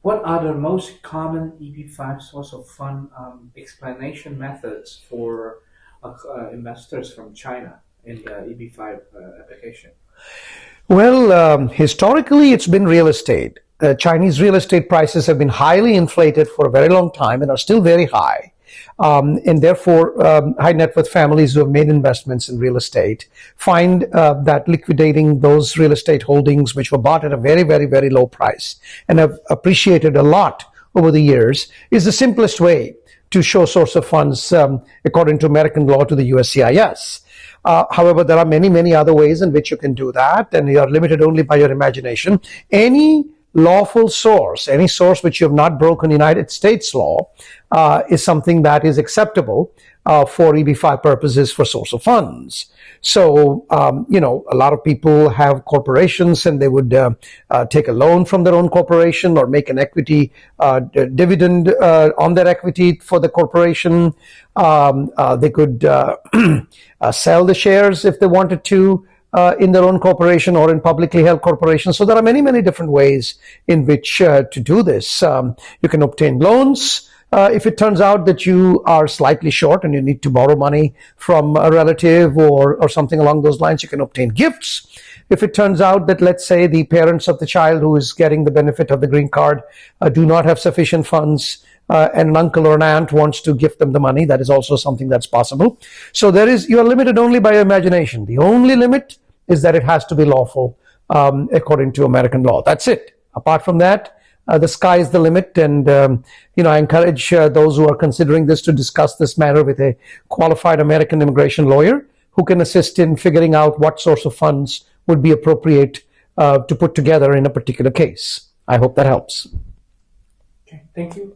What are the most common EB-5 source of fund explanation methods for investors from China in the EB-5 application? Well, historically, it's been real estate. Chinese real estate prices have been highly inflated for a very long time and are still very high. And therefore, high net worth families who have made investments in real estate find that liquidating those real estate holdings, which were bought at a very, very, very low price and have appreciated a lot over the years, is the simplest way to show source of funds according to American law to the USCIS. However, there are many, many other ways in which you can do that, and you are limited only by your imagination. Any lawful source, any source which you have not broken United States law, is something that is acceptable for EB-5 purposes for source of funds. So, a lot of people have corporations and they would take a loan from their own corporation or make an equity dividend on their equity for the corporation. They could sell the shares if they wanted to in their own corporation or in publicly held corporations. So there are many, many different ways in which to do this. You can obtain loans. If it turns out that you are slightly short and you need to borrow money from a relative or something along those lines, you can obtain gifts. If it turns out that, let's say, the parents of the child who is getting the benefit of the green card do not have sufficient funds, and an uncle or an aunt wants to gift them the money, that is also something that's possible. So you are limited only by your imagination. The only limit is that it has to be lawful according to American law. That's it. Apart from that, the sky is the limit, and I encourage those who are considering this to discuss this matter with a qualified American immigration lawyer who can assist in figuring out what source of funds would be appropriate to put together in a particular case. I hope that helps. Okay, thank you.